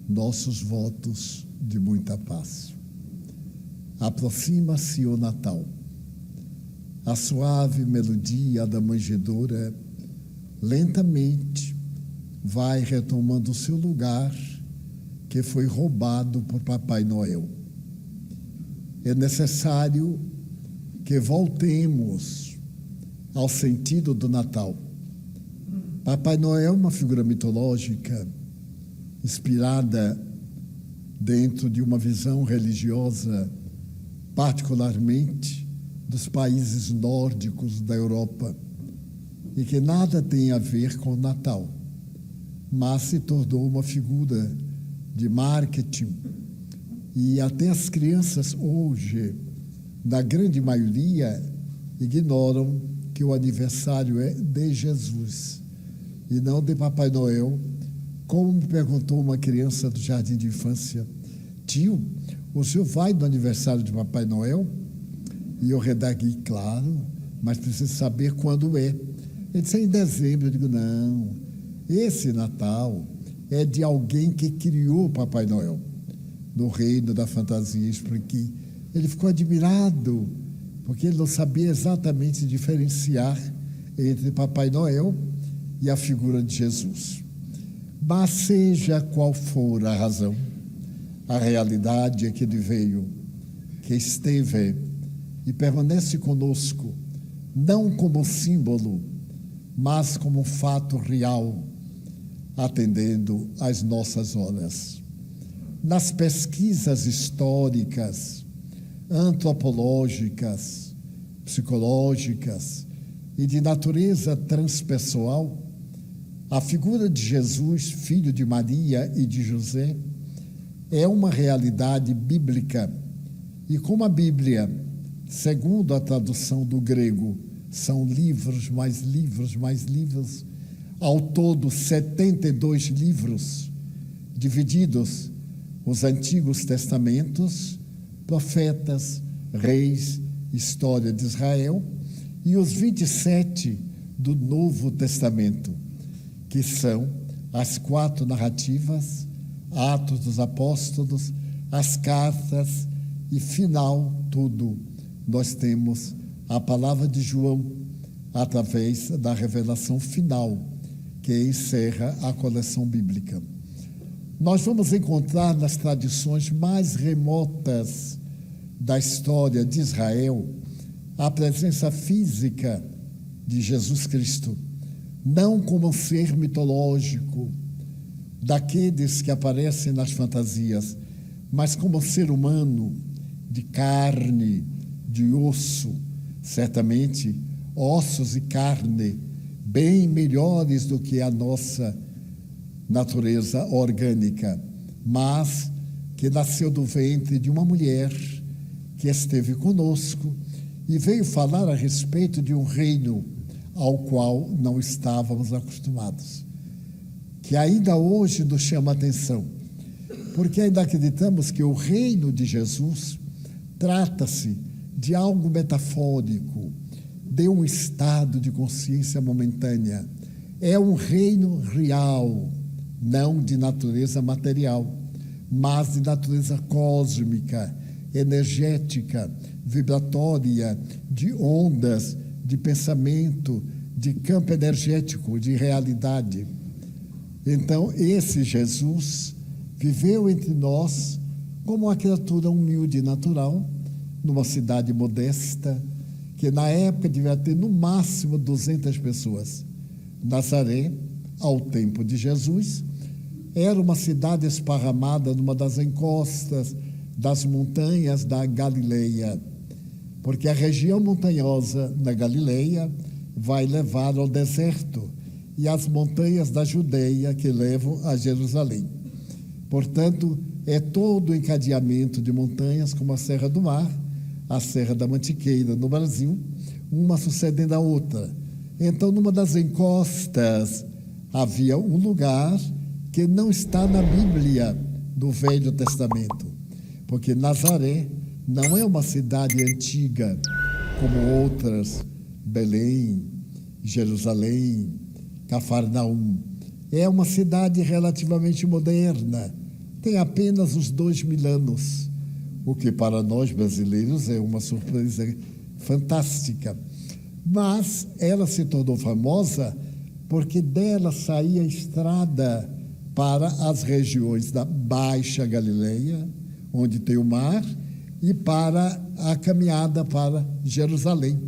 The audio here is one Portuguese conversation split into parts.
nossos votos de muita paz. Aproxima-se o Natal. A suave melodia da manjedoura lentamente vai retomando o seu lugar que foi roubado por Papai Noel. É necessário que voltemos ao sentido do Natal. Papai Noel é uma figura mitológica inspirada dentro de uma visão religiosa, particularmente dos países nórdicos da Europa, e que nada tem a ver com o Natal, mas se tornou uma figura de marketing. E até as crianças hoje, na grande maioria, ignoram que o aniversário é de Jesus e não de Papai Noel. Como me perguntou uma criança do jardim de infância: tio, o senhor vai no aniversário de Papai Noel? E eu redaguei: claro, mas preciso saber quando é. Ele disse: é em dezembro. Eu digo: não, esse Natal é de alguém que criou Papai Noel no reino da fantasia. Expliquei. Ele ficou admirado, porque ele não sabia exatamente diferenciar entre Papai Noel e a figura de Jesus. Mas seja qual for a razão, a realidade é que ele veio, que esteve e permanece conosco, não como símbolo, mas como fato real, atendendo às nossas horas. Nas pesquisas históricas, antropológicas, psicológicas e de natureza transpessoal, a figura de Jesus, filho de Maria e de José, é uma realidade bíblica. E como a Bíblia, segundo a tradução do grego, são livros, ao todo 72 livros, divididos os Antigos Testamentos, profetas, reis, história de Israel, e os 27 do Novo Testamento, que são as 4 narrativas, Atos dos Apóstolos, as cartas e, final, tudo. Nós temos a palavra de João através da revelação final, que encerra a coleção bíblica. Nós vamos encontrar nas tradições mais remotas da história de Israel a presença física de Jesus Cristo, não como um ser mitológico, daqueles que aparecem nas fantasias, mas como um ser humano, de carne, de osso, certamente ossos e carne, bem melhores do que a nossa natureza orgânica, mas que nasceu do ventre de uma mulher que esteve conosco e veio falar a respeito de um reino ao qual não estávamos acostumados, que ainda hoje nos chama a atenção, porque ainda acreditamos que o reino de Jesus trata-se de algo metafórico, de um estado de consciência momentânea. É um reino real, não de natureza material, mas de natureza cósmica, energética, vibratória, de ondas, de pensamento, de campo energético, de realidade. Então, esse Jesus viveu entre nós como uma criatura humilde e natural, numa cidade modesta, que na época devia ter no máximo 200 pessoas. Nazaré, ao tempo de Jesus, era uma cidade esparramada numa das encostas das montanhas da Galileia, porque a região montanhosa da Galileia vai levar ao deserto e as montanhas da Judeia que levam a Jerusalém. Portanto, é todo o encadeamento de montanhas, como a Serra do Mar, a Serra da Mantiqueira no Brasil, uma sucedendo a outra. Então, numa das encostas, havia um lugar que não está na Bíblia do Velho Testamento, porque Nazaré não é uma cidade antiga como outras, Belém, Jerusalém, Cafarnaum. É uma cidade relativamente moderna, tem apenas os 2.000 anos, o que para nós brasileiros é uma surpresa fantástica. Mas ela se tornou famosa porque dela saía a estrada para as regiões da Baixa Galileia, onde tem o mar, e para a caminhada para Jerusalém.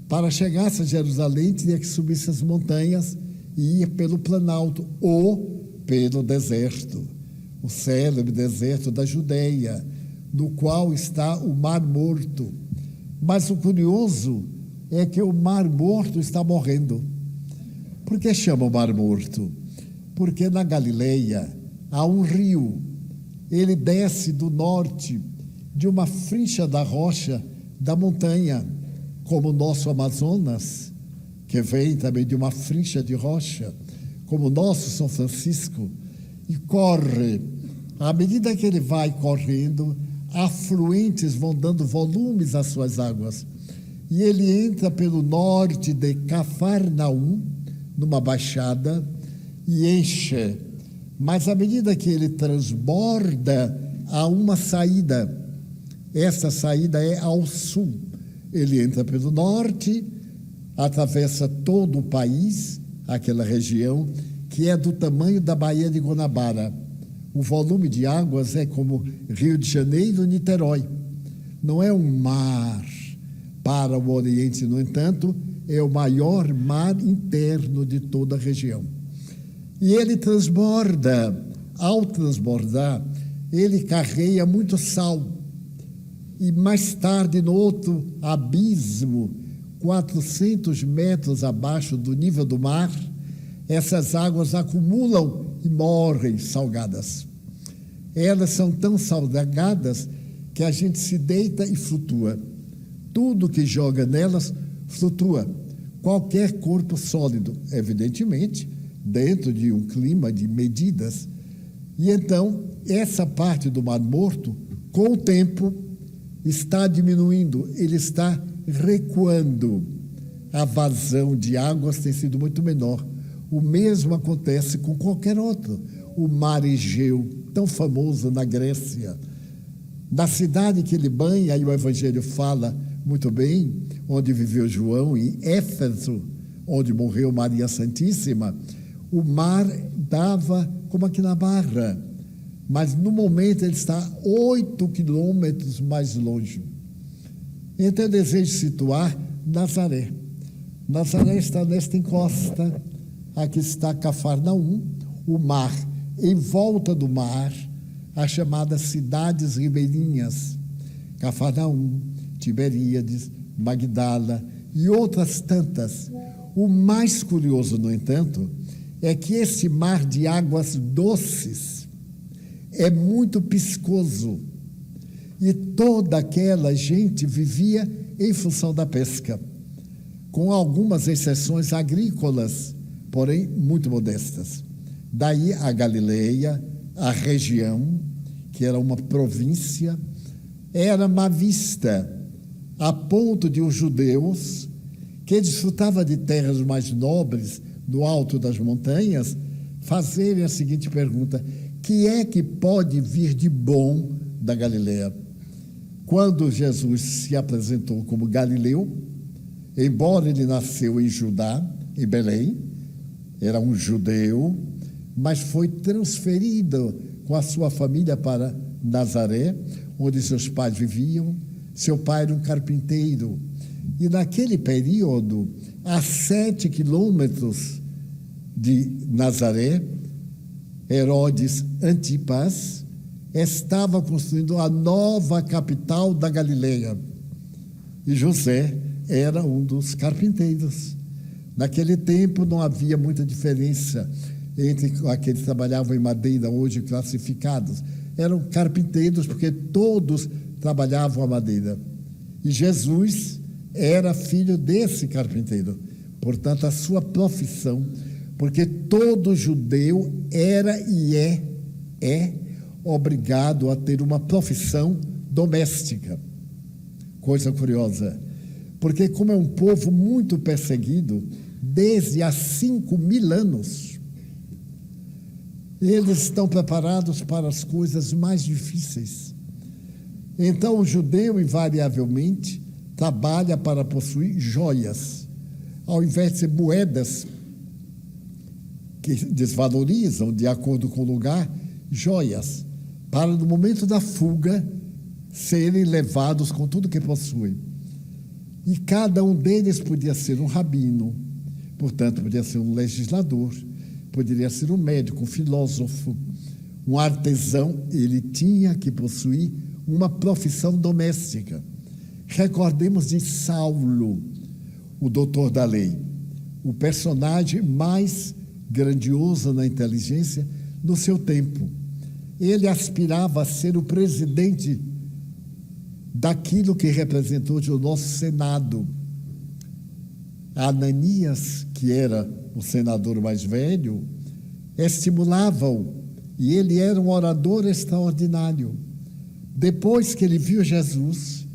Para chegar a Jerusalém, tinha que subir essas montanhas e ir pelo Planalto ou pelo deserto, o célebre deserto da Judeia, no qual está o Mar Morto. Mas o curioso é que o Mar Morto está morrendo. Por que chama o Mar Morto? Porque na Galileia há um rio. Ele desce do norte de uma frincha da rocha da montanha, como o nosso Amazonas, que vem também de uma frincha de rocha, como o nosso São Francisco, e corre. À medida que ele vai correndo, afluentes vão dando volumes às suas águas. E ele entra pelo norte de Cafarnaum, numa baixada, e enche. Mas à medida que ele transborda, há uma saída. Essa saída é ao sul. Ele entra pelo norte, atravessa todo o país, aquela região, que é do tamanho da Baía de Guanabara. O volume de águas é como Rio de Janeiro, Niterói. Não é um mar para o Oriente, no entanto, é o maior mar interno de toda a região. E ele transborda. Ao transbordar, ele carrega muito sal. E mais tarde, no outro abismo, 400 metros abaixo do nível do mar, essas águas acumulam e morrem salgadas. Elas são tão salgadas que a gente se deita e flutua. Tudo que joga nelas flutua. Qualquer corpo sólido, evidentemente, dentro de um clima de medidas. E então, essa parte do Mar Morto, com o tempo, está diminuindo, ele está recuando. A vazão de águas tem sido muito menor. O mesmo acontece com qualquer outro. O Mar Egeu, tão famoso na Grécia. Na cidade que ele banha, e o Evangelho fala muito bem, onde viveu João, em Éfeso, onde morreu Maria Santíssima, o mar dava como aqui na Barra, mas no momento ele está 8 quilômetros mais longe. Então eu desejo situar Nazaré. Nazaré está nesta encosta, aqui está Cafarnaum, o mar. Em volta do mar, as chamadas cidades ribeirinhas, Cafarnaum, Tiberíades, Magdala e outras tantas. O mais curioso, no entanto, é que esse mar de águas doces é muito piscoso e toda aquela gente vivia em função da pesca, com algumas exceções agrícolas, porém muito modestas. Daí a Galileia, a região, que era uma província, era má vista, a ponto de os judeus, que desfrutavam de terras mais nobres no alto das montanhas, fazerem a seguinte pergunta: que é que pode vir de bom da Galileia? Quando Jesus se apresentou como Galileu, embora ele nasceu em Judá, em Belém, era um judeu, mas foi transferido com a sua família para Nazaré, onde seus pais viviam. Seu pai era um carpinteiro. E naquele período, a 7 quilômetros de Nazaré, Herodes Antipas estava construindo a nova capital da Galileia. E José era um dos carpinteiros. Naquele tempo não havia muita diferença entre aqueles que trabalhavam em madeira, hoje classificados. Eram carpinteiros porque todos trabalhavam a madeira. E Jesus era filho desse carpinteiro. Portanto, a sua profissão, porque todo judeu era e é obrigado a ter uma profissão doméstica. Coisa curiosa, porque como é um povo muito perseguido, desde há 5.000 anos, Eles estão preparados para as coisas mais difíceis. Então, o judeu, invariavelmente, trabalha para possuir joias, ao invés de ser moedas que desvalorizam de acordo com o lugar, joias, para no momento da fuga serem levados com tudo que possuem. E cada um deles podia ser um rabino, portanto, podia ser um legislador, poderia ser um médico, um filósofo, um artesão. Ele tinha que possuir uma profissão doméstica. Recordemos de Saulo, o doutor da lei, o personagem mais grandioso na inteligência no seu tempo. Ele aspirava a ser o presidente daquilo que representou o nosso Senado. Ananias, que era o senador mais velho, estimulava-o, e ele era um orador extraordinário. Depois que ele viu Jesus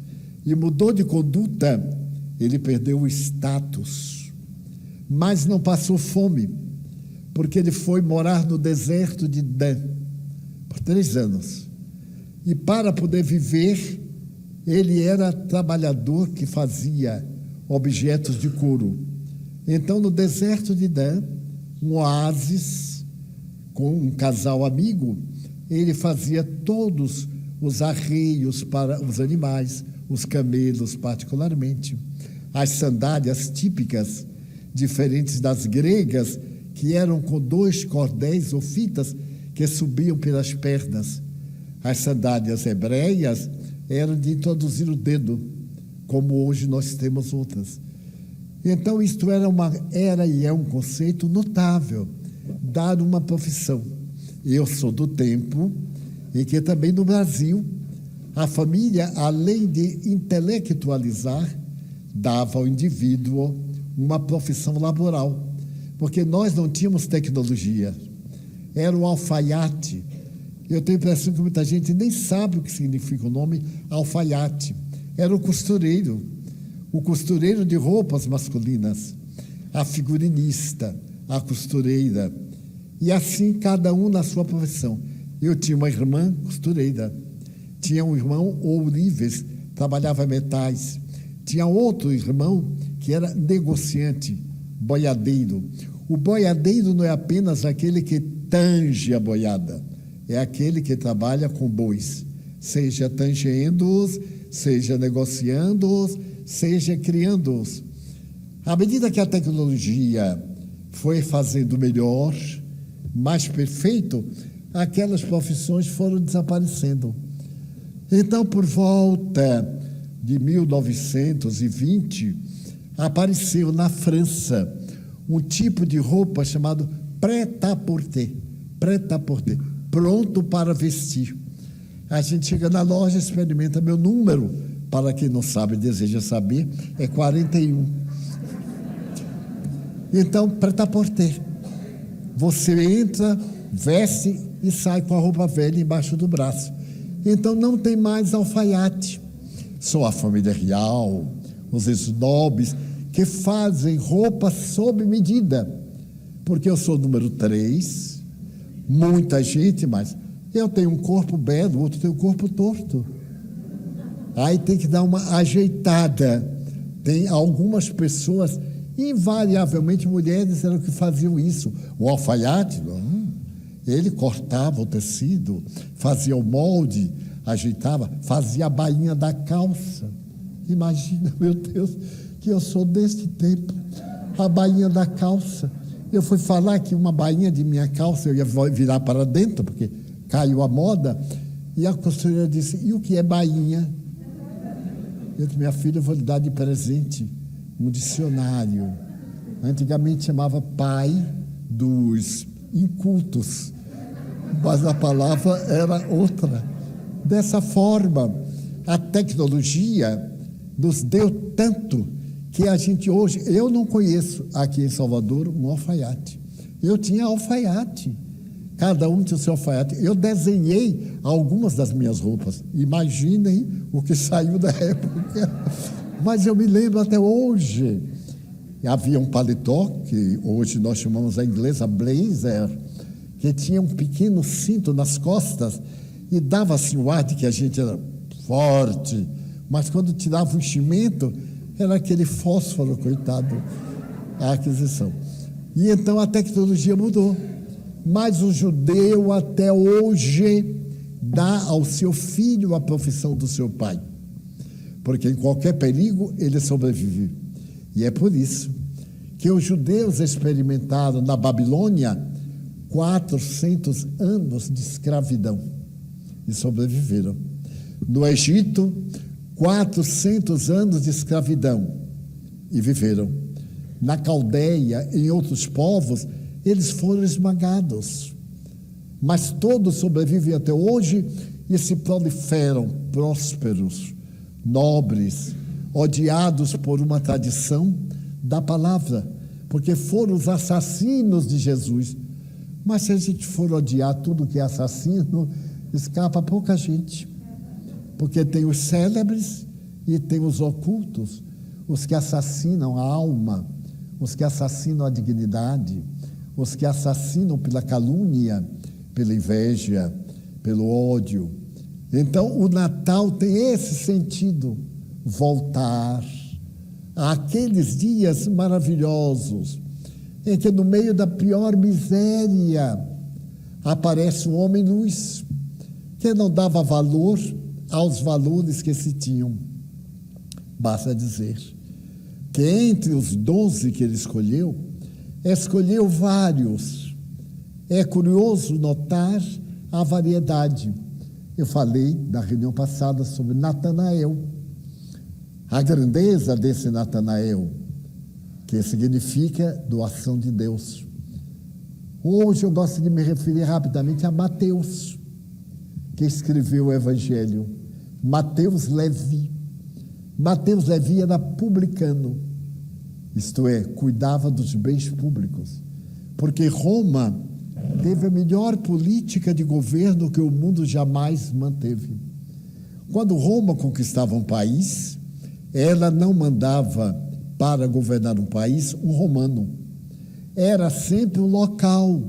e mudou de conduta, ele perdeu o status, mas não passou fome, porque ele foi morar no deserto de Dan por 3 anos. E para poder viver, ele era trabalhador que fazia objetos de couro. Então, no deserto de Dan, um oásis, com um casal amigo, ele fazia todos os arreios para os animais, os camelos particularmente, as sandálias típicas, diferentes das gregas, que eram com 2 cordéis ou fitas que subiam pelas pernas. As sandálias hebreias eram de introduzir o dedo, como hoje nós temos outras. Então, isto era e é um conceito notável, dar uma profissão. Eu sou do tempo em que também no Brasil, a família, além de intelectualizar, dava ao indivíduo uma profissão laboral, porque nós não tínhamos tecnologia. Era o alfaiate. Eu tenho a impressão que muita gente nem sabe o que significa o nome alfaiate. Era o costureiro de roupas masculinas, a figurinista, a costureira, e assim cada um na sua profissão. Eu tinha uma irmã costureira, tinha um irmão ourives, trabalhava metais, tinha outro irmão que era negociante, boiadeiro. O boiadeiro não é apenas aquele que tange a boiada, é aquele que trabalha com bois, seja tangendo-os, seja negociando-os, seja criando-os. À medida que a tecnologia foi fazendo melhor, mais perfeito, aquelas profissões foram desaparecendo. Então, por volta de 1920, apareceu na França um tipo de roupa chamado prêt-à-porter, pronto para vestir. A gente chega na loja, experimenta meu número, para quem não sabe, deseja saber, é 41. Então, prêt-à-porter. Você entra, veste e sai com a roupa velha embaixo do braço. Então, não tem mais alfaiate. Só a família real, os snobs, que fazem roupa sob medida. Porque eu sou número 3, muita gente, mas eu tenho um corpo belo, o outro tem um corpo torto. Aí tem que dar uma ajeitada. Tem algumas pessoas, invariavelmente mulheres, eram que faziam isso. O alfaiate, ele cortava o tecido, fazia o molde, ajeitava, fazia a bainha da calça. Imagina, meu Deus, que eu sou deste tempo. A bainha da calça. Eu fui falar que uma bainha de minha calça eu ia virar para dentro, porque caiu a moda, e a costureira disse: e o que é bainha? Eu disse: minha filha, eu vou lhe dar de presente um dicionário. Antigamente chamava pai dos incultos, mas a palavra era outra. Dessa forma, a tecnologia nos deu tanto que a gente hoje, eu não conheço aqui em Salvador um alfaiate. Eu tinha alfaiate, cada um tinha o seu alfaiate. Eu desenhei algumas das minhas roupas, imaginem o que saiu da época. Mas eu me lembro até hoje, havia um paletó, que hoje nós chamamos a inglesa blazer, que tinha um pequeno cinto nas costas e dava assim o ar de que a gente era forte, mas quando tirava o enchimento, era aquele fósforo, coitado, a aquisição. E então a tecnologia mudou. Mas o judeu até hoje dá ao seu filho a profissão do seu pai, porque em qualquer perigo ele sobrevive. E é por isso que os judeus experimentaram na Babilônia 400 anos de escravidão e sobreviveram. No Egito, 400 anos de escravidão e viveram. Na Caldeia, em outros povos, eles foram esmagados. Mas todos sobrevivem até hoje e se proliferam prósperos, nobres, odiados por uma tradição da palavra, porque foram os assassinos de Jesus. Mas se a gente for odiar tudo que é assassino, escapa pouca gente. Porque tem os célebres e tem os ocultos, os que assassinam a alma, os que assassinam a dignidade, os que assassinam pela calúnia, pela inveja, pelo ódio. Então, o Natal tem esse sentido, voltar àqueles dias maravilhosos, em que no meio da pior miséria aparece um homem-luz, que não dava valor aos valores que se tinham. Basta dizer que entre os 12 que ele escolheu vários. É curioso notar a variedade. Eu falei na reunião passada sobre Natanael, a grandeza desse Natanael, que significa doação de Deus. Hoje eu gosto de me referir rapidamente a Mateus, que escreveu o Evangelho. Mateus Levi. Mateus Levi era publicano, isto é, cuidava dos bens públicos, porque Roma teve a melhor política de governo que o mundo jamais manteve. Quando Roma conquistava um país, ela não mandava para governar um país um romano. Era sempre um local,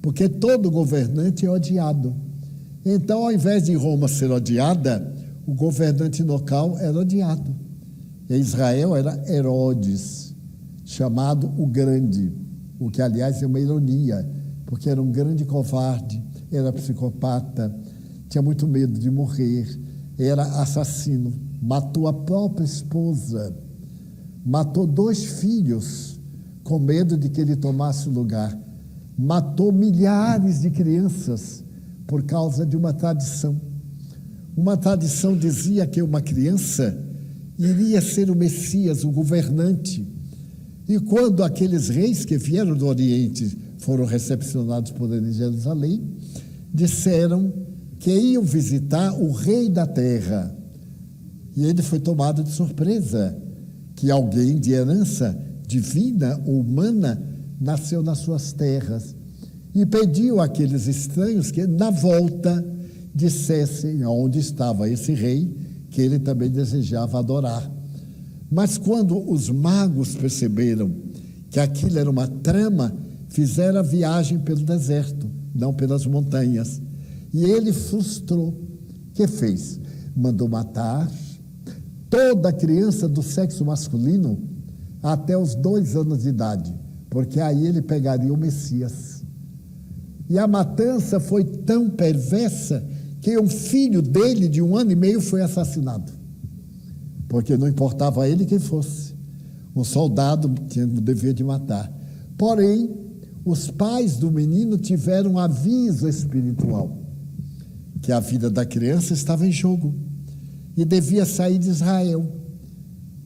porque todo governante é odiado. Então, ao invés de Roma ser odiada, o governante local era odiado. Em Israel era Herodes, chamado o Grande, o que, aliás, é uma ironia, porque era um grande covarde, era psicopata, tinha muito medo de morrer, era assassino, matou a própria esposa, matou 2 filhos, com medo de que ele tomasse o lugar, matou milhares de crianças por causa de uma tradição. Uma tradição dizia que uma criança iria ser o Messias, o governante. E quando aqueles reis que vieram do Oriente foram recepcionados por ele em Jerusalém, disseram que iam visitar o rei da terra. E ele foi tomado de surpresa, que alguém de herança divina ou humana nasceu nas suas terras. E pediu àqueles estranhos que, na volta, dissessem onde estava esse rei, que ele também desejava adorar. Mas quando os magos perceberam que aquilo era uma trama, fizeram a viagem pelo deserto, não pelas montanhas. E ele frustrou. O que fez? Mandou matar toda criança do sexo masculino até os 2 anos de idade, porque aí ele pegaria o Messias. E a matança foi tão perversa que um filho dele, de 1 ano e meio, foi assassinado. Porque não importava a ele quem fosse. O soldado tinha o dever de matar. Porém, os pais do menino tiveram um aviso espiritual, que a vida da criança estava em jogo e devia sair de Israel.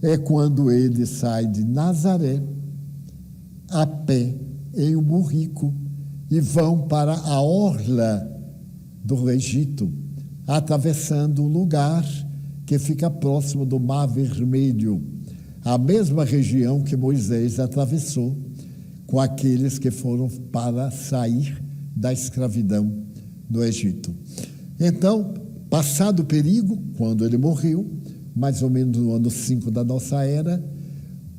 É quando ele sai de Nazaré, a pé, em um burrico, e vão para a orla do Egito, atravessando um lugar que fica próximo do Mar Vermelho, a mesma região que Moisés atravessou com aqueles que foram para sair da escravidão no Egito. Então, passado o perigo, quando ele morreu, mais ou menos no ano 5 da nossa era,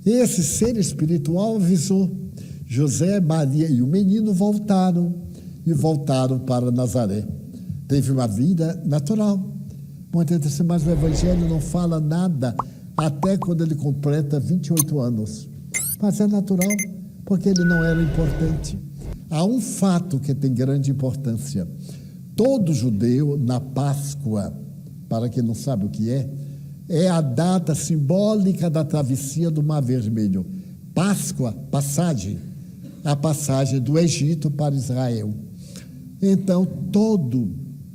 esse ser espiritual avisou. José, Maria e o menino voltaram, e voltaram para Nazaré. Teve uma vida natural. Muitas vezes, mas o Evangelho não fala nada até quando ele completa 28 anos. Mas é natural, porque ele não era importante. Há um fato que tem grande importância. Todo judeu, na Páscoa, para quem não sabe o que é a data simbólica da travessia do Mar Vermelho. Páscoa, passagem, a passagem do Egito para Israel. Então, todo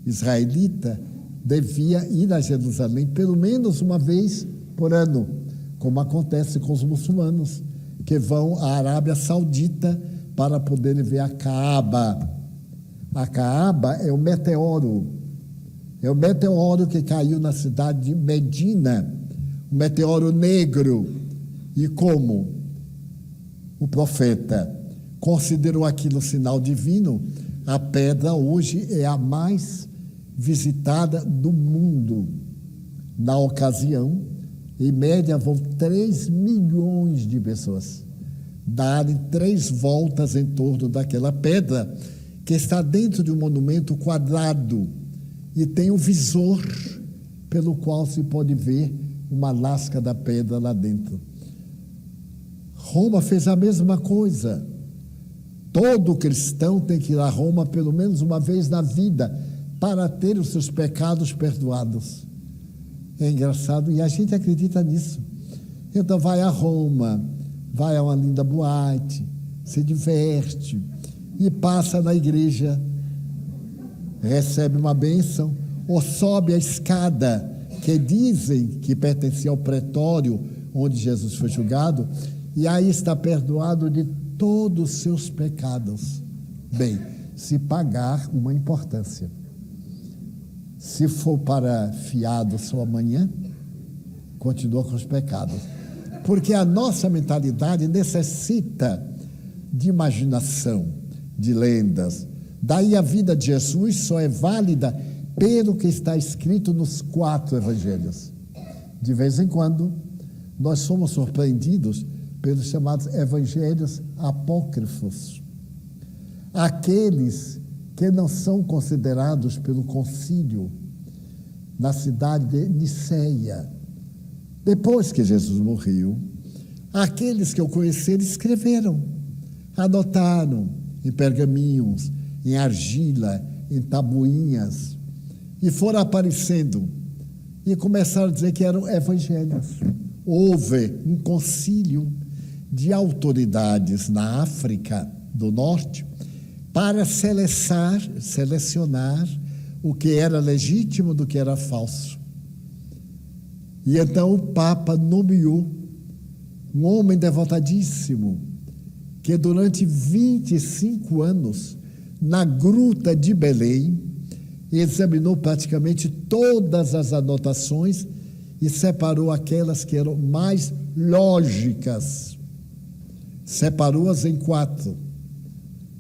israelita devia ir a Jerusalém pelo menos uma vez por ano, como acontece com os muçulmanos, que vão à Arábia Saudita para poderem ver a Kaaba. A Kaaba é o meteoro que caiu na cidade de Medina, um meteoro negro. E como o profeta considerou aquilo sinal divino, a pedra hoje é a mais visitada do mundo. Na ocasião, em média, vão 3 milhões de pessoas darem 3 voltas em torno daquela pedra, que está dentro de um monumento quadrado e tem um visor pelo qual se pode ver uma lasca da pedra lá dentro. Roma fez a mesma coisa. Todo cristão tem que ir a Roma pelo menos uma vez na vida para ter os seus pecados perdoados. É engraçado, e a gente acredita nisso. Então vai a Roma, vai a uma linda boate, se diverte e passa na igreja, recebe uma bênção, ou sobe a escada que dizem que pertencia ao pretório onde Jesus foi julgado, e aí está perdoado de todos os seus pecados. Bem, se pagar, uma importância. Se for para fiado só amanhã, continua com os pecados. Porque a nossa mentalidade necessita de imaginação, de lendas. Daí a vida de Jesus só é válida pelo que está escrito nos 4 evangelhos. De vez em quando, nós somos surpreendidos pelos chamados evangelhos apócrifos. Aqueles que não são considerados pelo concílio na cidade de Niceia. Depois que Jesus morreu, aqueles que o conheceram escreveram, anotaram em pergaminhos, em argila, em tabuinhas, e foram aparecendo e começaram a dizer que eram evangelhos. Houve um concílio de autoridades na África do Norte para selecionar o que era legítimo do que era falso. E então o Papa nomeou um homem devotadíssimo que durante 25 anos, na gruta de Belém, examinou praticamente todas as anotações e separou aquelas que eram mais lógicas. Separou-as em 4,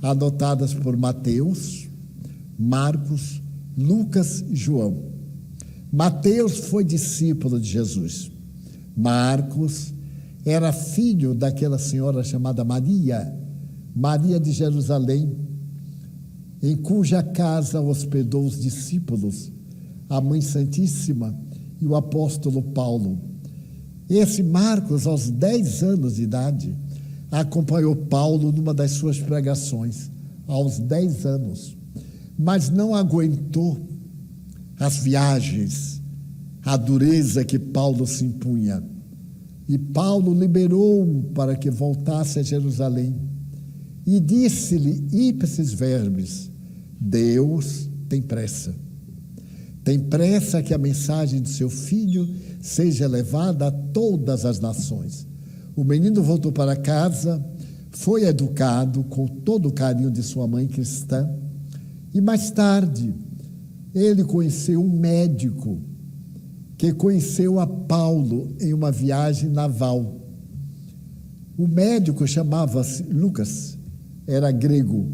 anotadas por Mateus, Marcos, Lucas e João. Mateus foi discípulo de Jesus. Marcos era filho daquela senhora chamada Maria de Jerusalém, em cuja casa hospedou os discípulos, a Mãe Santíssima e o apóstolo Paulo. Esse Marcos, aos 10 anos de idade, acompanhou Paulo numa das suas pregações, aos 10 anos, mas não aguentou as viagens, a dureza que Paulo se impunha. E Paulo liberou-o para que voltasse a Jerusalém. E disse-lhe, ipsis verbis, Deus tem pressa. Tem pressa que a mensagem de seu filho seja levada a todas as nações. O menino voltou para casa, foi educado com todo o carinho de sua mãe cristã, e mais tarde ele conheceu um médico que conheceu a Paulo em uma viagem naval. O médico chamava-se Lucas, era grego.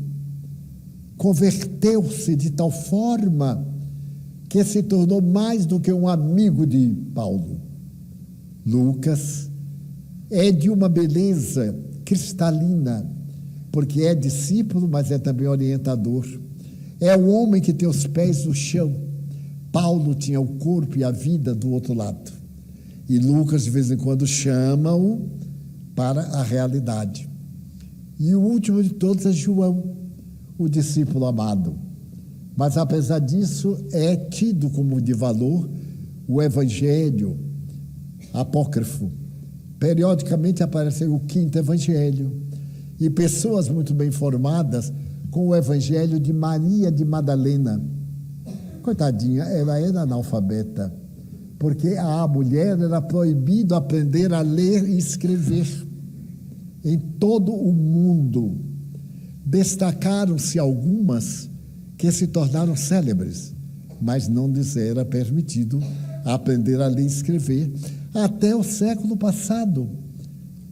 Converteu-se de tal forma que se tornou mais do que um amigo de Paulo. Lucas é de uma beleza cristalina, porque é discípulo, mas é também orientador. É o homem que tem os pés no chão. Paulo tinha o corpo e a vida do outro lado. E Lucas, de vez em quando, chama-o para a realidade. E o último de todos é João, o discípulo amado. Mas, apesar disso, é tido como de valor o evangelho apócrifo. Periodicamente aparece o quinto evangelho. E pessoas muito bem formadas com o evangelho de Maria de Madalena. Coitadinha, ela era analfabeta, porque a mulher era proibido aprender a ler e escrever. Em todo o mundo, destacaram-se algumas que se tornaram célebres, mas não lhes era permitido aprender a ler e escrever. Até o século passado,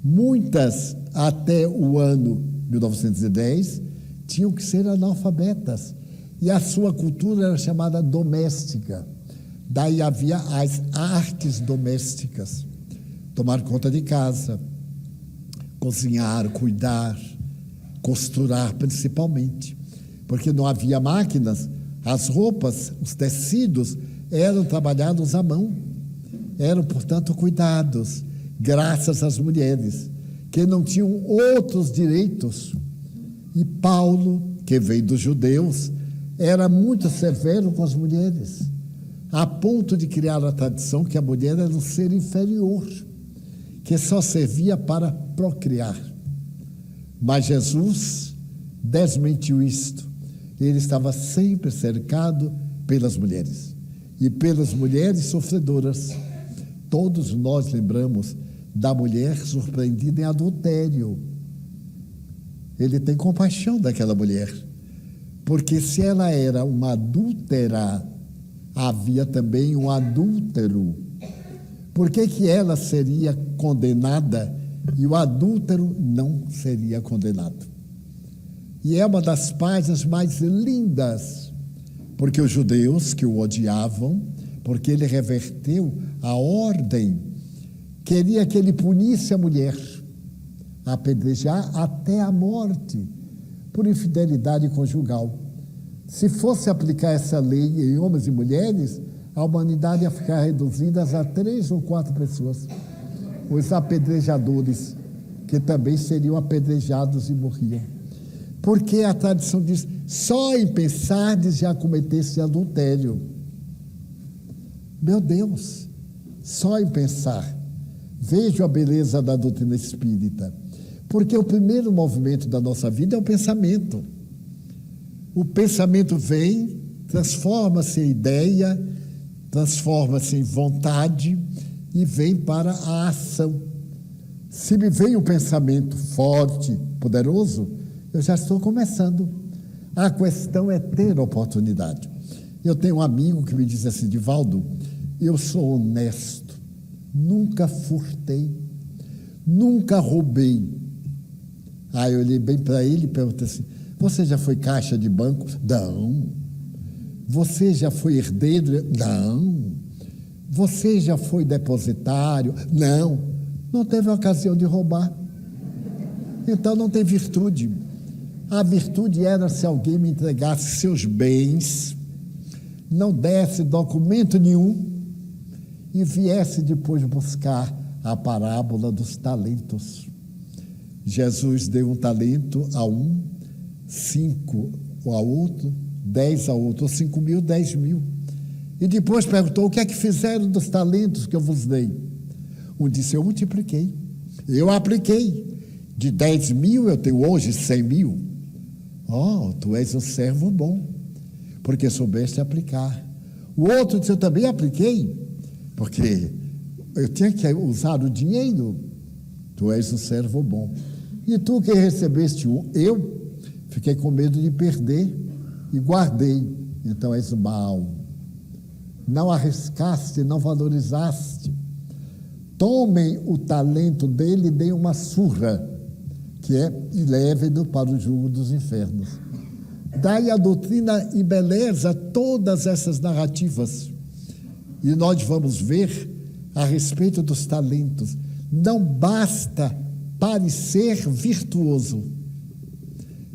muitas, até o ano 1910, tinham que ser analfabetas, e a sua cultura era chamada doméstica. Daí havia as artes domésticas, tomar conta de casa, cozinhar, cuidar, costurar principalmente, porque não havia máquinas, as roupas, os tecidos eram trabalhados à mão, eram, portanto, cuidados, graças às mulheres, que não tinham outros direitos. E Paulo, que veio dos judeus, era muito severo com as mulheres, a ponto de criar a tradição que a mulher era um ser inferior, que só servia para procriar. Mas Jesus desmentiu isto. Ele estava sempre cercado pelas mulheres, e pelas mulheres sofredoras. Todos nós lembramos da mulher surpreendida em adultério. Ele tem compaixão daquela mulher, porque se ela era uma adúltera, havia também um adúltero. Por que ela seria condenada e o adúltero não seria condenado? E é uma das páginas mais lindas, porque os judeus que o odiavam, porque ele reverteu a ordem, queria que ele punisse a mulher, apedrejar até a morte, por infidelidade conjugal. Se fosse aplicar essa lei em homens e mulheres, a humanidade ia ficar reduzida a 3 ou 4 pessoas. Os apedrejadores, que também seriam apedrejados e morriam. Porque a tradição diz, só em pensar já cometesse adultério. Meu Deus, só em pensar. Vejo a beleza da doutrina espírita. Porque o primeiro movimento da nossa vida é o pensamento. O pensamento vem, transforma-se em ideia, transforma-se em vontade e vem para a ação. Se me vem um pensamento forte, poderoso, eu já estou começando. A questão é ter oportunidade. Eu tenho um amigo que me diz assim, Divaldo, eu sou honesto, nunca furtei, nunca roubei. Aí eu olhei bem para ele e perguntei assim, você já foi caixa de banco? Não. Você já foi herdeiro? Não. Você já foi depositário? Não. Não teve ocasião de roubar. Então não tem virtude. A virtude era se alguém me entregasse seus bens, não desse documento nenhum e viesse depois buscar a parábola dos talentos. Jesus deu um talento a um, 5 ao outro, 10 ao outro, 5 mil, 10 mil. E depois perguntou, o que é que fizeram dos talentos que eu vos dei? Um disse, eu multipliquei, eu apliquei. De 10 mil eu tenho hoje 100 mil. Oh, tu és um servo bom, porque soubeste aplicar. O outro disse, eu também apliquei, porque eu tinha que usar o dinheiro. Tu és um servo bom. E tu que recebeste eu fiquei com medo de perder e guardei. Então és mau. Não arriscaste, não valorizaste. Tomem o talento dele e deem uma surra, que é e levem-no para o jugo dos infernos. Daí a doutrina embeleza todas essas narrativas. E nós vamos ver a respeito dos talentos. Não basta parecer virtuoso.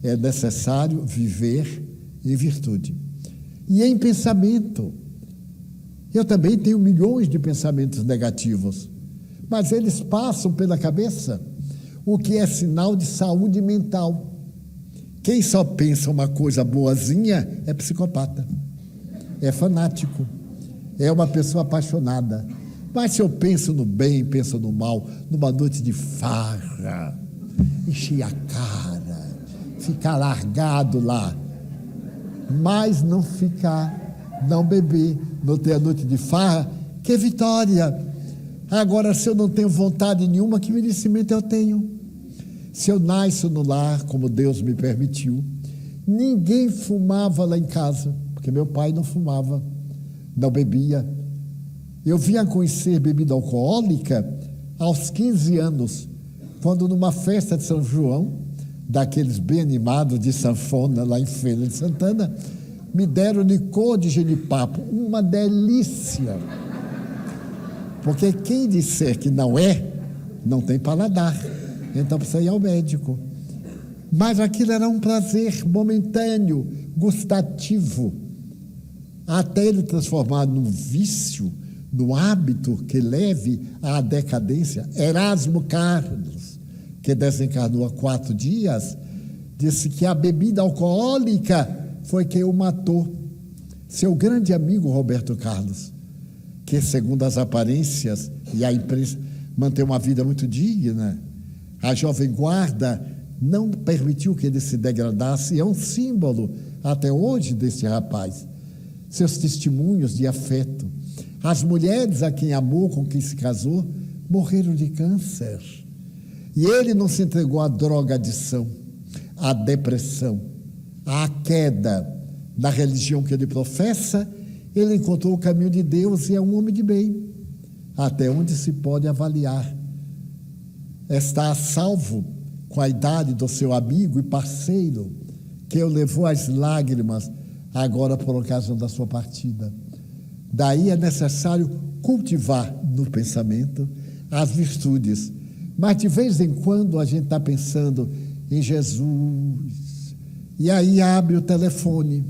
é necessário viver em virtude. E em pensamento. Eu também tenho milhões de pensamentos negativos, mas eles passam pela cabeça, o que é sinal de saúde mental. Quem só pensa uma coisa boazinha é psicopata, é fanático, é uma pessoa apaixonada. Mas se eu penso no bem, penso no mal, numa noite de farra, encher a cara, ficar largado lá, mas não ficar, não beber, não ter a noite de farra, que vitória. Agora, se eu não tenho vontade nenhuma, que merecimento eu tenho? Se eu nasço no lar, como Deus me permitiu, ninguém fumava lá em casa, porque meu pai não fumava, não bebia. Eu vim a conhecer bebida alcoólica aos 15 anos, quando numa festa de São João, daqueles bem animados de sanfona, lá em Feira de Santana, me deram licor de genipapo, uma delícia. Porque quem disser que não é, não tem paladar, então precisa ir ao médico. Mas aquilo era um prazer momentâneo, gustativo, até ele transformar num vício, no hábito que leve à decadência. Erasmo Carlos, que desencarnou há 4 dias, disse que a bebida alcoólica foi quem o matou. Seu grande amigo Roberto Carlos, que segundo as aparências e a imprensa mantém uma vida muito digna, a jovem guarda não permitiu que ele se degradasse, e é um símbolo até hoje deste rapaz. Seus testemunhos de afeto. As mulheres a quem amou, com quem se casou, morreram de câncer. E ele não se entregou à drogadição, à depressão, à queda da religião que ele professa. Ele encontrou o caminho de Deus e é um homem de bem, até onde se pode avaliar. Está a salvo com a idade do seu amigo e parceiro, que o levou às lágrimas agora por ocasião da sua partida. Daí é necessário cultivar no pensamento as virtudes. Mas de vez em quando a gente está pensando em Jesus, e aí abre o telefone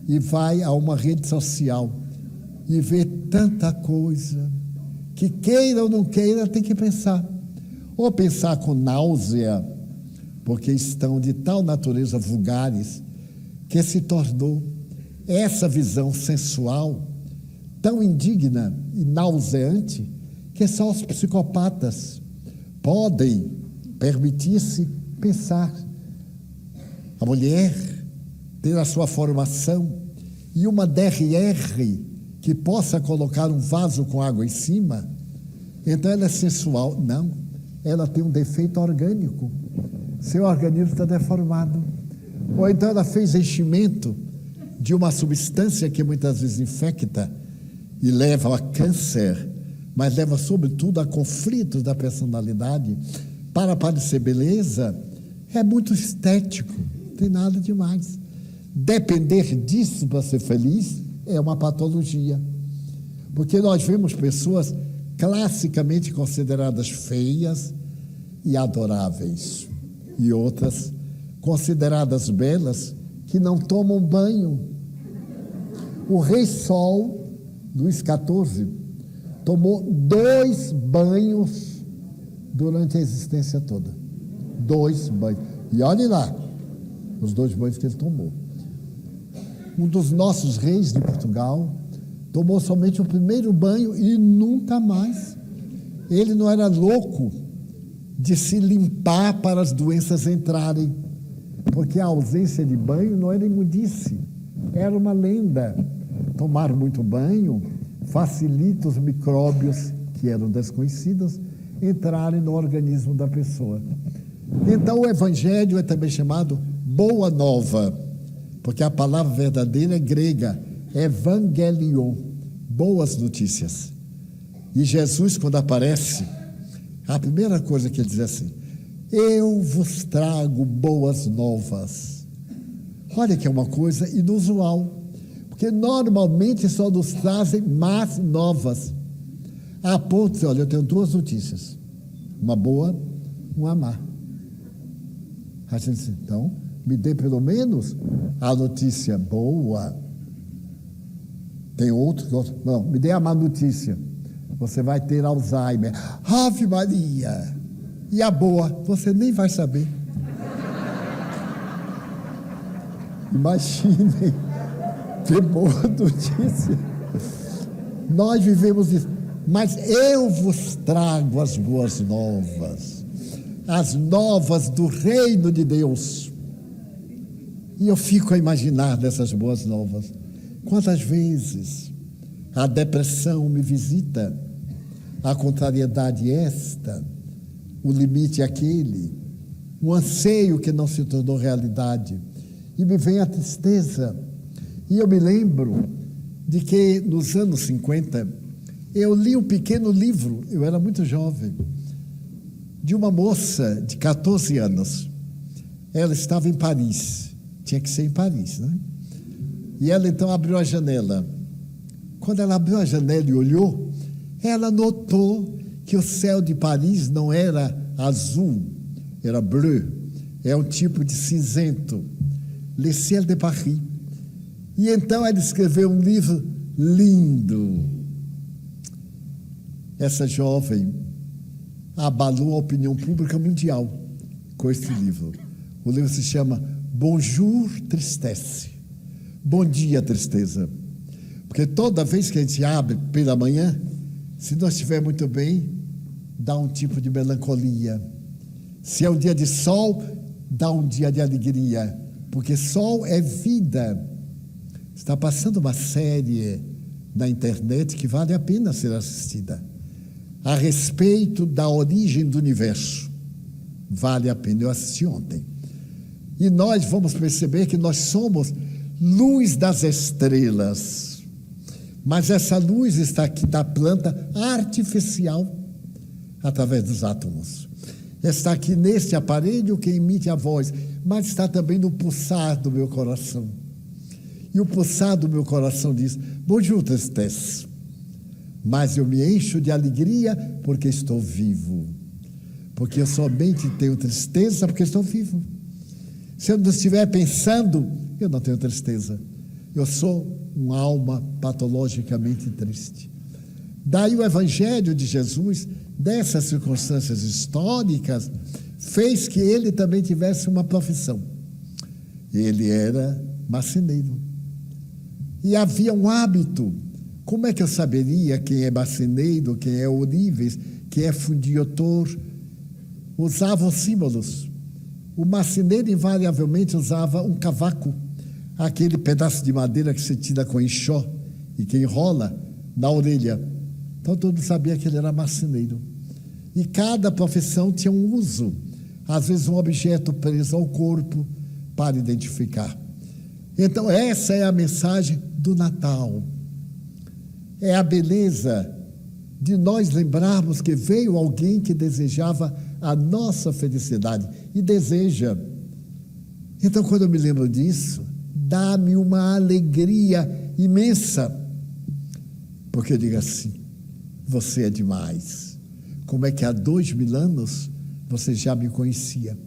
e vai a uma rede social e vê tanta coisa que, queira ou não queira, tem que pensar. Ou pensar com náusea, porque estão de tal natureza vulgares, que se tornou essa visão sensual tão indigna e nauseante, que só os psicopatas podem permitir-se pensar. A mulher ter a sua formação e uma DRR que possa colocar um vaso com água em cima, então ela é sensual. Não, ela tem um defeito orgânico, seu organismo está deformado. Ou então ela fez enchimento de uma substância que muitas vezes infecta e leva a câncer, mas leva sobretudo a conflitos da personalidade. Para parecer beleza, é muito estético, não tem nada demais. Depender disso para ser feliz é uma patologia, porque nós vemos pessoas classicamente consideradas feias e adoráveis, e outras consideradas belas que não tomam banho. O Rei Sol, Luís XIV, tomou 2 banhos durante a existência toda. 2 banhos. E olhe lá, os 2 banhos que ele tomou. Um dos nossos reis de Portugal tomou somente o primeiro banho e nunca mais. Ele não era louco de se limpar para as doenças entrarem, porque a ausência de banho não era imundice, era uma lenda. Tomar muito banho facilita os micróbios, que eram desconhecidos, entrarem no organismo da pessoa. Então o Evangelho é também chamado Boa Nova, porque a palavra verdadeira é grega, Evangelion, boas notícias. E Jesus, quando aparece, a primeira coisa que ele diz é assim: eu vos trago boas novas. Olha que é uma coisa inusual, porque normalmente só nos trazem más novas. A ponto de, olha, eu tenho 2 notícias, uma boa, uma má. A gente diz, então, me dê pelo menos a notícia boa. Tem outro que gosta. Não, me dê a má notícia. Você vai ter Alzheimer. Ave Maria! E a boa? Você nem vai saber. Imaginem que boa notícia. Nós vivemos isso. Mas eu vos trago as boas novas. As novas do reino de Deus. E eu fico a imaginar dessas boas novas. Quantas vezes a depressão me visita, a contrariedade esta, o limite aquele, o anseio que não se tornou realidade, e me vem a tristeza. E eu me lembro de que nos anos 50, eu li um pequeno livro, eu era muito jovem, de uma moça de 14 anos. Ela estava em Paris, tinha que ser em Paris, né? E ela então abriu a janela. Quando ela abriu a janela e olhou, ela notou que o céu de Paris não era azul, era bleu, é um tipo de cinzento, Le Ciel de Paris. E então ela escreveu um livro lindo. Essa jovem abalou a opinião pública mundial com esse livro. O livro se chama Bonjour Tristesse. Bom dia, tristeza. Porque toda vez que a gente abre pela manhã, se não estiver muito bem, dá um tipo de melancolia. Se é um dia de sol, dá um dia de alegria. Porque sol é vida. Está passando uma série na internet que vale a pena ser assistida. A respeito da origem do universo. Vale a pena. Eu assisti ontem. E nós vamos perceber que nós somos luz das estrelas. Mas essa luz está aqui da planta artificial, através dos átomos. Está aqui neste aparelho que emite a voz, mas está também no pulsar do meu coração. E o pulsar do meu coração diz: bonjour, tristesse. Mas eu me encho de alegria porque estou vivo. Porque eu somente tenho tristeza porque estou vivo. Se eu não estiver pensando, eu não tenho tristeza. Eu sou uma alma patologicamente triste. Daí o Evangelho de Jesus, dessas circunstâncias históricas, fez que ele também tivesse uma profissão. Ele era marceneiro. E havia um hábito. Como é que eu saberia quem é marceneiro, quem é ourives, quem é fundiotor? Usavam símbolos. O marceneiro invariavelmente usava um cavaco, aquele pedaço de madeira que se tira com enxó e que enrola na orelha. Então todo mundo sabia que ele era marceneiro. E cada profissão tinha um uso, às vezes um objeto preso ao corpo para identificar. Então essa é a mensagem do Natal. É a beleza de nós lembrarmos que veio alguém que desejava a nossa felicidade e deseja. Então, quando eu me lembro disso, dá-me uma alegria imensa, porque eu digo assim: você é demais. Como é que há 2000 anos você já me conhecia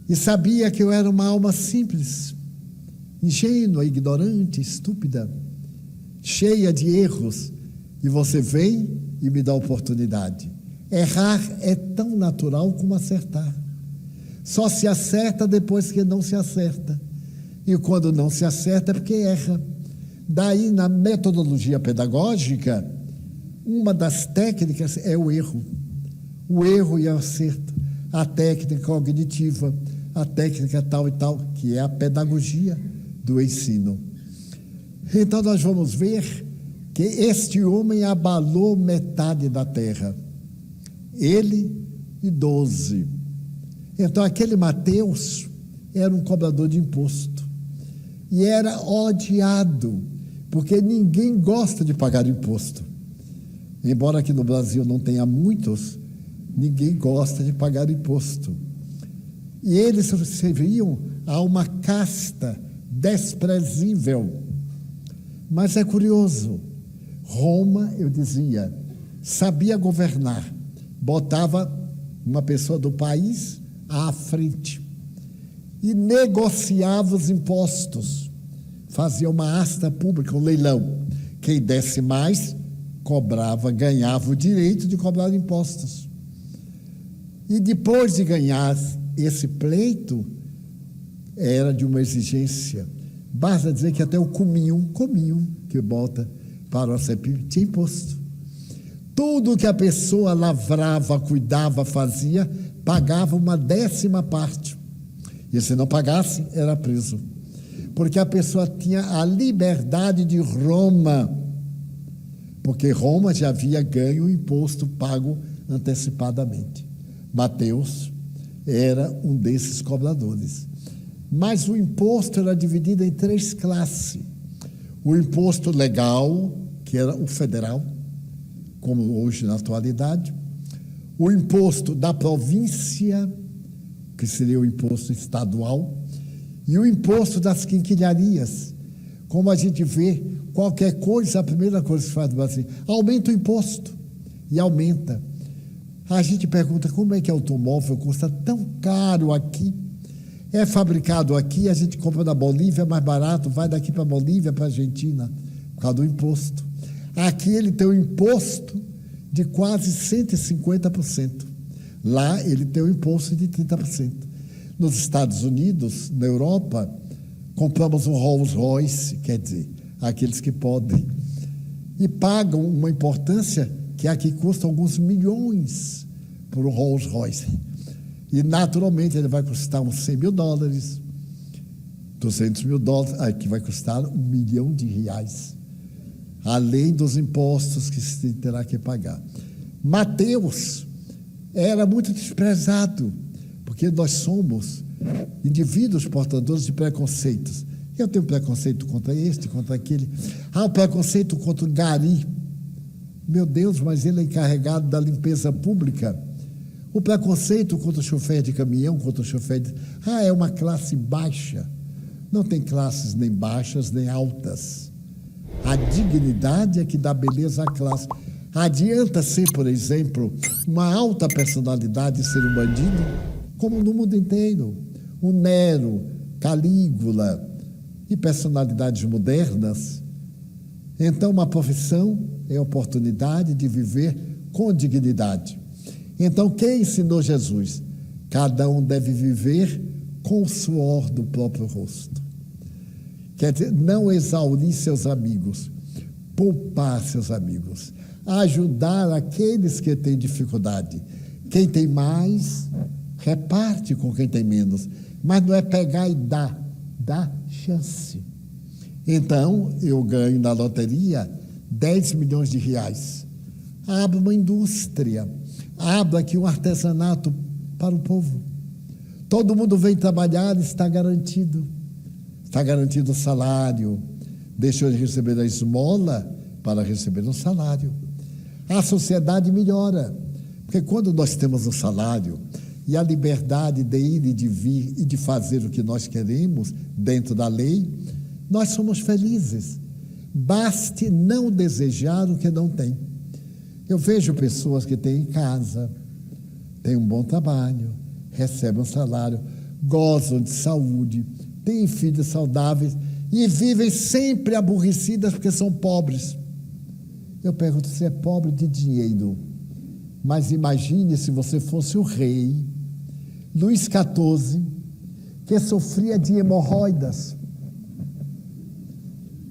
e sabia que eu era uma alma simples, ingênua, ignorante, estúpida, cheia de erros, e você vem e me dá oportunidade. Errar é tão natural como acertar. Só se acerta depois que não se acerta. E quando não se acerta é porque erra. Daí, na metodologia pedagógica, uma das técnicas é o erro. O erro e o acerto. A técnica cognitiva, a técnica tal e tal, que é a pedagogia do ensino. Então nós vamos ver que este homem abalou metade da terra. Ele e 12. Então aquele Mateus era um cobrador de imposto. E era odiado, porque ninguém gosta de pagar imposto. Embora aqui no Brasil não tenha muitos, ninguém gosta de pagar imposto. E eles serviam a uma casta desprezível. Mas é curioso, Roma, eu dizia, sabia governar, botava uma pessoa do país à frente. e negociava os impostos. Fazia uma asta pública, um leilão. Quem desse mais, cobrava, ganhava o direito de cobrar impostos. E depois de ganhar esse pleito, era de uma exigência. Basta dizer que até o cominho que bota para o CEPIB, tinha imposto. Tudo que a pessoa lavrava, cuidava, fazia, pagava uma 10ª parte. E se não pagasse, era preso. Porque a pessoa tinha a liberdade de Roma, porque Roma já havia ganho o imposto pago antecipadamente. Mateus era um desses cobradores. Mas o imposto era dividido em 3 classes. O imposto legal, que era o federal, como hoje na atualidade. O imposto da província, que seria o imposto estadual. E o imposto das quinquilharias. Como a gente vê, qualquer coisa, a primeira coisa que faz no Brasil, aumenta o imposto. E aumenta. A gente pergunta, como é que automóvel custa tão caro aqui? É fabricado aqui, a gente compra na Bolívia, é mais barato, vai daqui para a Bolívia, para a Argentina, por causa do imposto. Aqui ele tem um imposto de quase 150%. Lá ele tem um imposto de 30%. Nos Estados Unidos, na Europa, compramos um Rolls Royce, quer dizer, aqueles que podem, e pagam uma importância que aqui custa alguns milhões por um Rolls Royce. E, naturalmente, ele vai custar uns $100 mil, $200 mil, aqui vai custar R$1 milhão, além dos impostos que se terá que pagar. Mateus era muito desprezado, porque nós somos indivíduos portadores de preconceitos. Eu tenho preconceito contra este, contra aquele. O preconceito contra o gari. Meu Deus, mas ele é encarregado da limpeza pública. O preconceito contra o chofer de caminhão, contra o chofer de... é uma classe baixa. Não tem classes nem baixas, nem altas. A dignidade é que dá beleza à classe. Adianta ser, por exemplo, uma alta personalidade ser um bandido, como no mundo inteiro. O Nero, Calígula e personalidades modernas. Então, uma profissão é a oportunidade de viver com dignidade. Então, quem ensinou Jesus? Cada um deve viver com o suor do próprio rosto. Quer dizer, não exaurir seus amigos, poupar seus amigos, ajudar aqueles que têm dificuldade. Quem tem mais, reparte com quem tem menos, mas não é pegar e dar, dá chance. Então, eu ganho na loteria R$10 milhões. Abro uma indústria, abro aqui um artesanato para o povo. Todo mundo vem trabalhar, está garantido. Está garantido o salário. Deixou de receber a esmola para receber um salário. A sociedade melhora, porque quando nós temos um salário e a liberdade de ir e de vir e de fazer o que nós queremos dentro da lei, nós somos felizes. Baste não desejar o que não tem. Eu vejo pessoas que têm em casa, têm um bom trabalho, recebem um salário, gozam de saúde, têm filhos saudáveis e vivem sempre aborrecidas porque são pobres. Eu pergunto, você é pobre de dinheiro, mas imagine se você fosse o rei Luís XIV, que sofria de hemorroidas.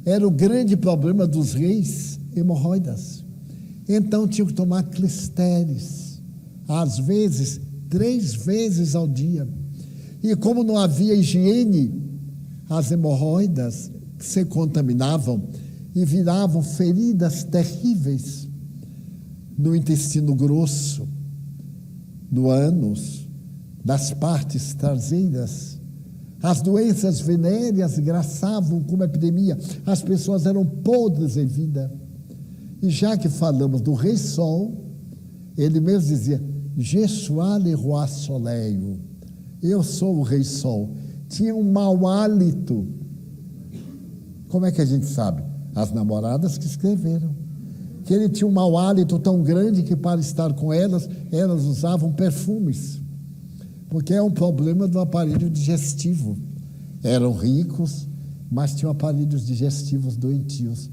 Era o grande problema dos reis, hemorroidas. Então tinham que tomar clisteres, às vezes 3 vezes ao dia. E como não havia higiene, as hemorroidas se contaminavam e viravam feridas terríveis no intestino grosso, no ânus, nas partes traseiras. As doenças venéreas graçavam como epidemia. As pessoas eram podres em vida. E já que falamos do Rei Sol, ele mesmo dizia, Je suis le roi soleil. Eu sou o Rei Sol. Tinha um mau hálito. Como é que a gente sabe? As namoradas que escreveram. Que ele tinha um mau hálito tão grande que para estar com elas, elas usavam perfumes. porque é um problema do aparelho digestivo. Eram ricos, mas tinham aparelhos digestivos doentios.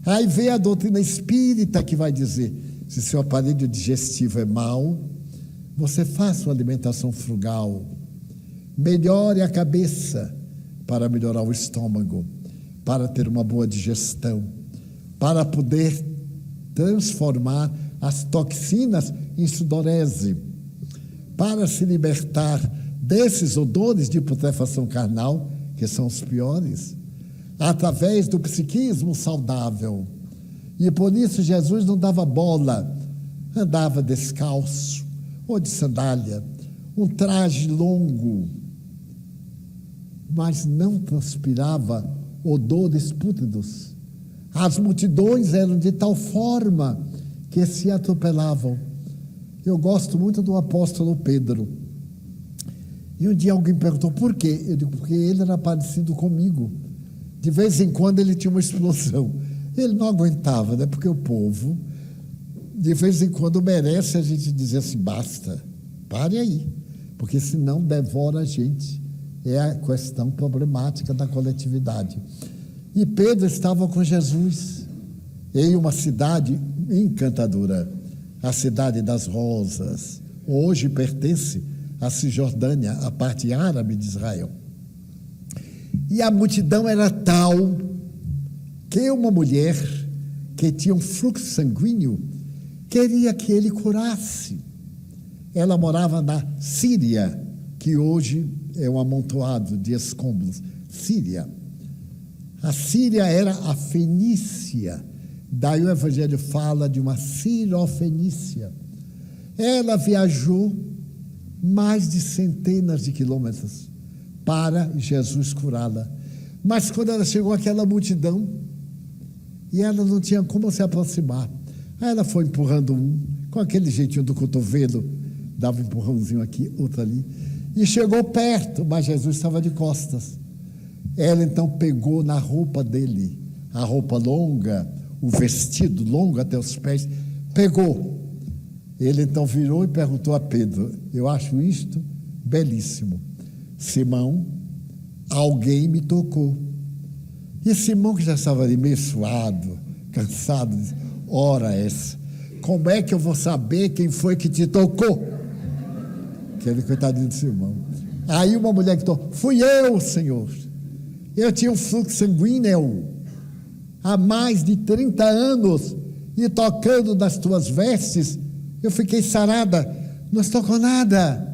Aí vem a doutrina espírita que vai dizer, se seu aparelho digestivo é mau, você faça uma alimentação frugal, melhore a cabeça para melhorar o estômago, para ter uma boa digestão, para poder transformar as toxinas em sudorese, para se libertar desses odores de putrefação carnal, que são os piores, através do psiquismo saudável. E por isso Jesus não dava bola, andava descalço ou de sandália, um traje longo, mas não transpirava odores pútridos. As multidões eram de tal forma que se atropelavam. Eu gosto muito do apóstolo Pedro. E um dia alguém perguntou por quê? Eu digo, porque ele era parecido comigo. De vez em quando ele tinha uma explosão. Ele não aguentava, né? Porque o povo, de vez em quando, merece a gente dizer assim, basta, pare aí, porque senão devora a gente. É a questão problemática da coletividade. E Pedro estava com Jesus em uma cidade encantadora, a cidade das rosas. Hoje pertence à Cisjordânia, a parte árabe de Israel. E a multidão era tal que uma mulher que tinha um fluxo sanguíneo queria que ele curasse. Ela morava na Síria, que hoje é um amontoado de escombros. Síria. A Síria era a Fenícia. Daí o Evangelho fala de uma Sirofenícia. Ela viajou mais de centenas de quilômetros para Jesus curá-la. Mas quando ela chegou àquela multidão, e ela não tinha como se aproximar, aí ela foi empurrando um, com aquele jeitinho do cotovelo, dava um empurrãozinho aqui, outro ali, e chegou perto, mas Jesus estava de costas. Ela então pegou na roupa dele, a roupa longa, o vestido longo até os pés, pegou. Ele então virou e perguntou a Pedro, eu acho isto belíssimo. Simão, alguém me tocou. E Simão, que já estava ali meio suado, cansado, disse, ora essa, como é que eu vou saber quem foi que te tocou? Aquele coitadinho de Simão. Aí uma mulher que tocou, fui eu, Senhor. Eu tinha um fluxo sanguíneo há mais de 30 anos e tocando nas tuas vestes, eu fiquei sarada, não se tocou nada.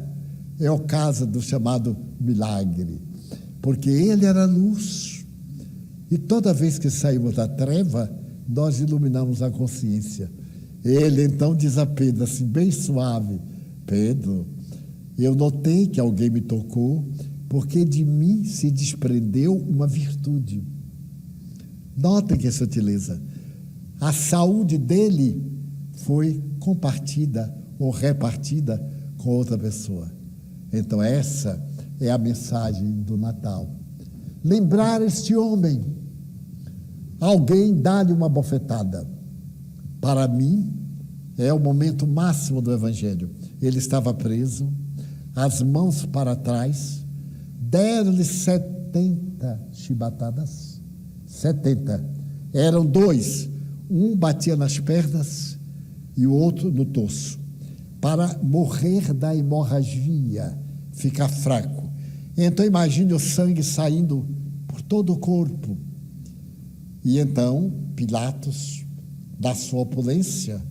É o caso do chamado milagre, porque ele era luz, e toda vez que saímos da treva, nós iluminamos a consciência. Ele então diz a Pedro assim, bem suave, Pedro, eu notei que alguém me tocou, porque de mim se desprendeu uma virtude. Notem que sutileza. A saúde dele foi compartida ou repartida com outra pessoa. Então essa é a mensagem do Natal. Lembrar este homem. Alguém dá-lhe uma bofetada. Para mim, é o momento máximo do Evangelho. Ele estava preso, as mãos para trás, deram-lhe 70 chibatadas. 70. Eram dois. Um batia nas pernas e o outro no torso, para morrer da hemorragia, ficar fraco. Então imagine o sangue saindo por todo o corpo. E então Pilatos, da sua opulência,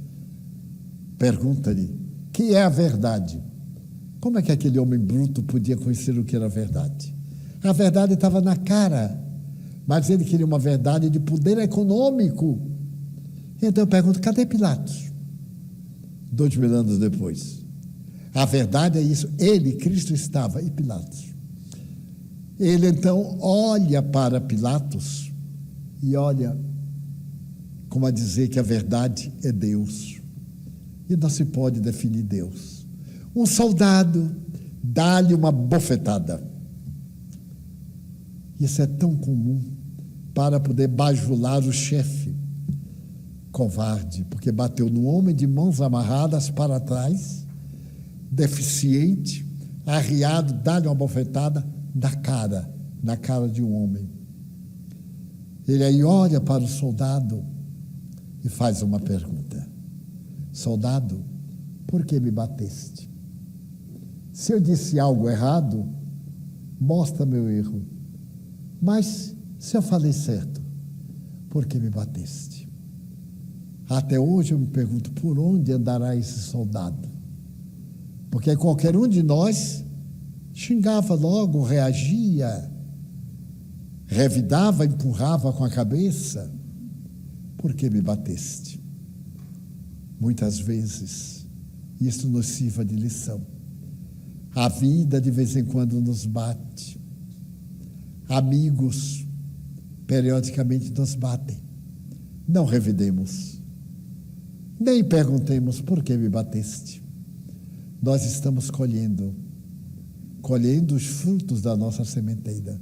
pergunta-lhe, que é a verdade? Como é que aquele homem bruto podia conhecer o que era a verdade? A verdade estava na cara, mas ele queria uma verdade de poder econômico. Então eu pergunto, cadê Pilatos? 2000 anos depois. A verdade é isso, ele, Cristo, estava, e Pilatos. Ele então olha para Pilatos e olha como a dizer que a verdade é Deus. E não se pode definir Deus. Um soldado dá-lhe uma bofetada. Isso é tão comum para poder bajular o chefe. Covarde, porque bateu no homem de mãos amarradas para trás, deficiente, arriado, dá-lhe uma bofetada na cara de um homem. Ele aí olha para o soldado e faz uma pergunta: soldado, por que me bateste? Se eu disse algo errado, mostra meu erro. Mas se eu falei certo, por que me bateste? Até hoje eu me pergunto, por onde andará esse soldado? Porque qualquer um de nós xingava logo, reagia, revidava, empurrava com a cabeça. Por que me bateste? Muitas vezes isso nos sirva de lição. A vida de vez em quando nos bate. Amigos periodicamente nos batem. Não revidemos. Nem perguntemos por que me bateste. Nós estamos colhendo os frutos da nossa sementeira.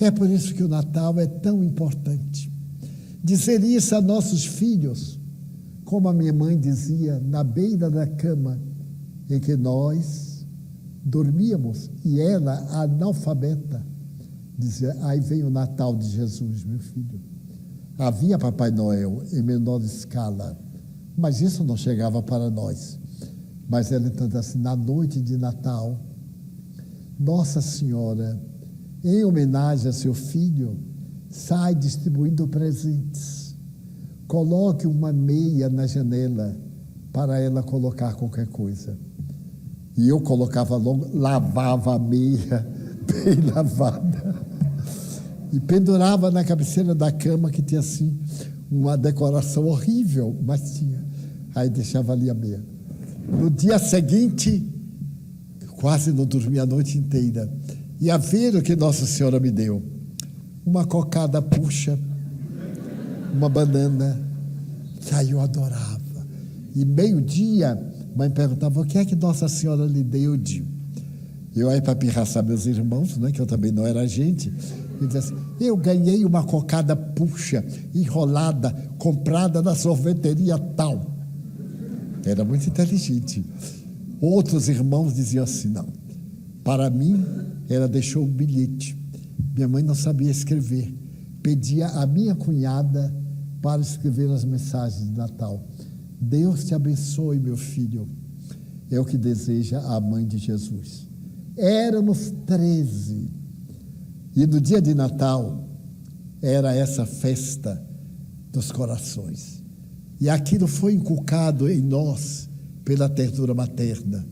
É por isso que o Natal é tão importante. Dizer isso a nossos filhos, como a minha mãe dizia, na beira da cama em que nós dormíamos, e ela, analfabeta, dizia: aí vem o Natal de Jesus, meu filho. Havia Papai Noel em menor escala, mas isso não chegava para nós. Mas ela, então, assim, na noite de Natal, Nossa Senhora, em homenagem a seu filho, sai distribuindo presentes. Coloque uma meia na janela para ela colocar qualquer coisa. E eu colocava logo, lavava a meia bem lavada e pendurava na cabeceira da cama, que tinha assim uma decoração horrível, mas tinha. Aí deixava ali a meia. No dia seguinte, quase não dormi a noite inteira. E a ver o que Nossa Senhora me deu: uma cocada puxa, uma banana, que aí eu adorava. E meio-dia, mãe perguntava: o que é que Nossa Senhora lhe deu, Dio? Eu aí, para pirraçar meus irmãos, né, que eu também não era gente, eu dizia assim: eu ganhei uma cocada puxa, enrolada, comprada na sorveteria tal. Era muito inteligente. Outros irmãos diziam assim: não, para mim, ela deixou um bilhete. Minha mãe não sabia escrever. Pedia a minha cunhada para escrever as mensagens de Natal. Deus te abençoe, meu filho. É o que deseja a mãe de Jesus. Éramos 13. E no dia de Natal, era essa festa dos corações. E aquilo foi inculcado em nós pela ternura materna.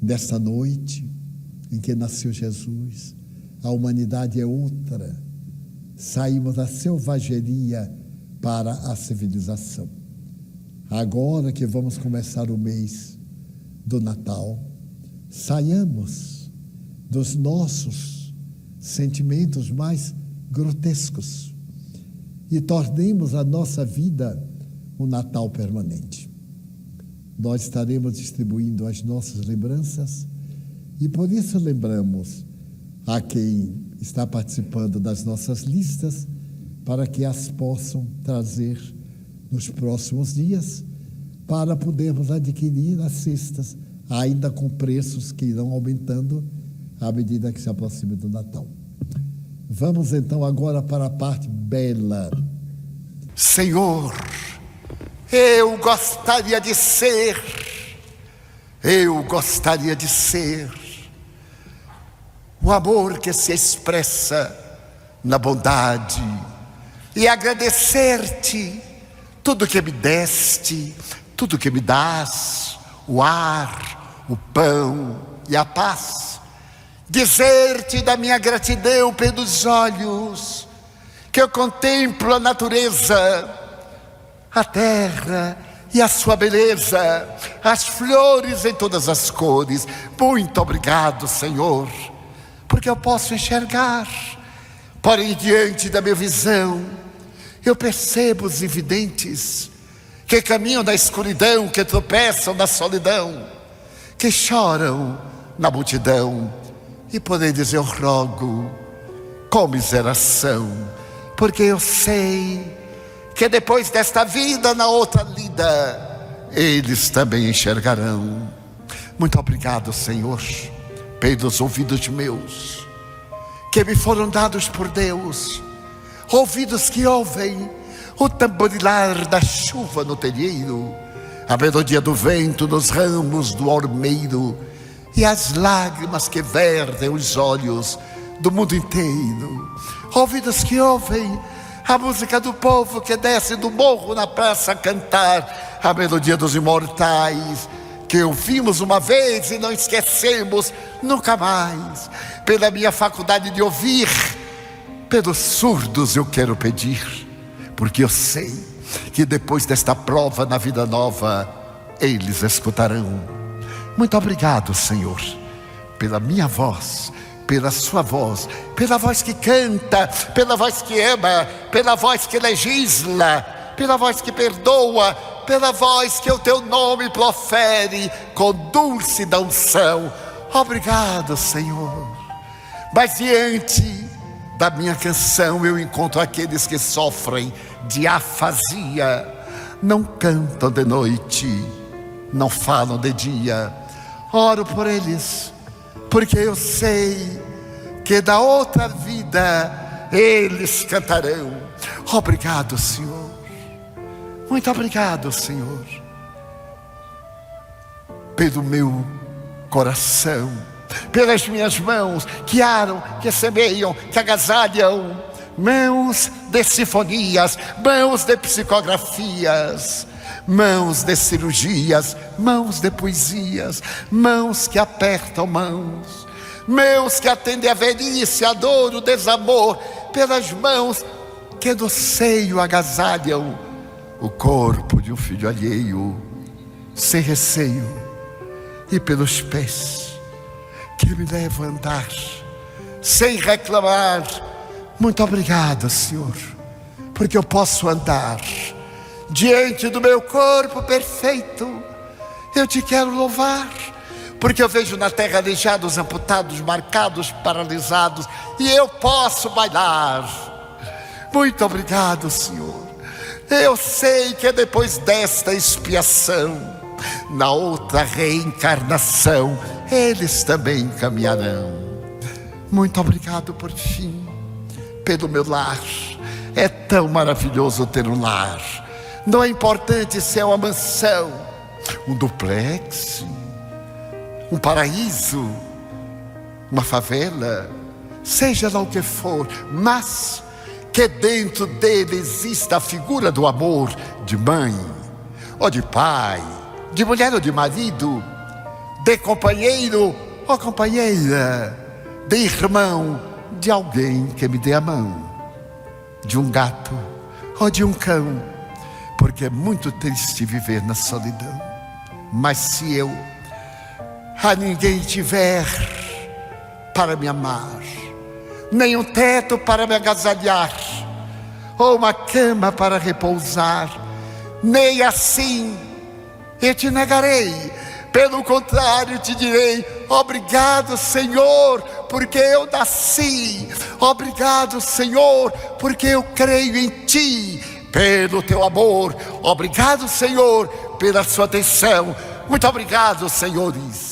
Nessa noite em que nasceu Jesus, a humanidade é outra. Saímos da selvageria para a civilização. Agora que vamos começar o mês do Natal, saiamos dos nossos sentimentos mais grotescos e tornemos a nossa vida um Natal permanente. Nós estaremos distribuindo as nossas lembranças e por isso lembramos a quem está participando das nossas listas para que as possam trazer nos próximos dias para podermos adquirir as cestas, ainda com preços que irão aumentando à medida que se aproxima do Natal. Vamos então agora para a parte bela. Senhor, eu gostaria de ser o amor que se expressa na bondade e agradecer-te tudo que me deste, tudo que me dás, o ar, o pão e a paz. Dizer-te da minha gratidão pelos olhos que eu contemplo a natureza, a terra e a sua beleza, as flores em todas as cores. Muito obrigado, Senhor, porque eu posso enxergar. Porém, diante da minha visão, eu percebo os invidentes que caminham na escuridão, que tropeçam na solidão, que choram na multidão. E por eles eu rogo comiseração, porque eu sei que depois desta vida, na outra lida, eles também enxergarão. Muito obrigado, Senhor, pelos ouvidos meus, que me foram dados por Deus, ouvidos que ouvem o tamborilar da chuva no telheiro, a melodia do vento nos ramos do ormeiro e as lágrimas que verdem os olhos do mundo inteiro. Ouvidos que ouvem a música do povo que desce do morro na praça a cantar, a melodia dos imortais que ouvimos uma vez e não esquecemos nunca mais. Pela minha faculdade de ouvir, pelos surdos eu quero pedir, porque eu sei que depois desta prova na vida nova, eles escutarão. Muito obrigado, Senhor, pela minha voz, pela sua voz, pela voz que canta, pela voz que ama, pela voz que legisla, pela voz que perdoa, pela voz que o teu nome profere com dulce da unção. Obrigado, Senhor. Mas diante da minha canção eu encontro aqueles que sofrem de afasia, não cantam de noite, não falam de dia. Oro por eles, porque eu sei que da outra vida eles cantarão. Obrigado, Senhor. Muito obrigado, Senhor, pelo meu coração, pelas minhas mãos que aram, que semeiam, que agasalham, mãos de sinfonias, mãos de psicografias, mãos de cirurgias, mãos de poesias, mãos que apertam mãos, mãos que atendem a velhice, a dor, o desamor, pelas mãos que no seio agasalham o corpo de um filho alheio, sem receio, e pelos pés que me levam a andar, sem reclamar. Muito obrigado, Senhor, porque eu posso andar diante do meu corpo perfeito. Eu te quero louvar, porque eu vejo na terra aleijados, amputados, marcados, paralisados, e eu posso bailar. Muito obrigado, Senhor. Eu sei que depois desta expiação, na outra reencarnação, eles também caminharão. Muito obrigado por fim, pelo meu lar. É tão maravilhoso ter um lar. Não é importante se é uma mansão, um duplex, um paraíso, uma favela, seja lá o que for, mas que dentro dele exista a figura do amor de mãe, ou de pai, de mulher ou de marido, de companheiro ou companheira, de irmão, de alguém que me dê a mão, de um gato ou de um cão, porque é muito triste viver na solidão. Mas se eu a ninguém tiver para me amar, nem um teto para me agasalhar, ou uma cama para repousar, nem assim eu te negarei. Pelo contrário, te direi: obrigado, Senhor, porque eu nasci. Obrigado, Senhor, porque eu creio em ti, pelo teu amor. Obrigado, Senhor, pela sua atenção. Muito obrigado, senhores.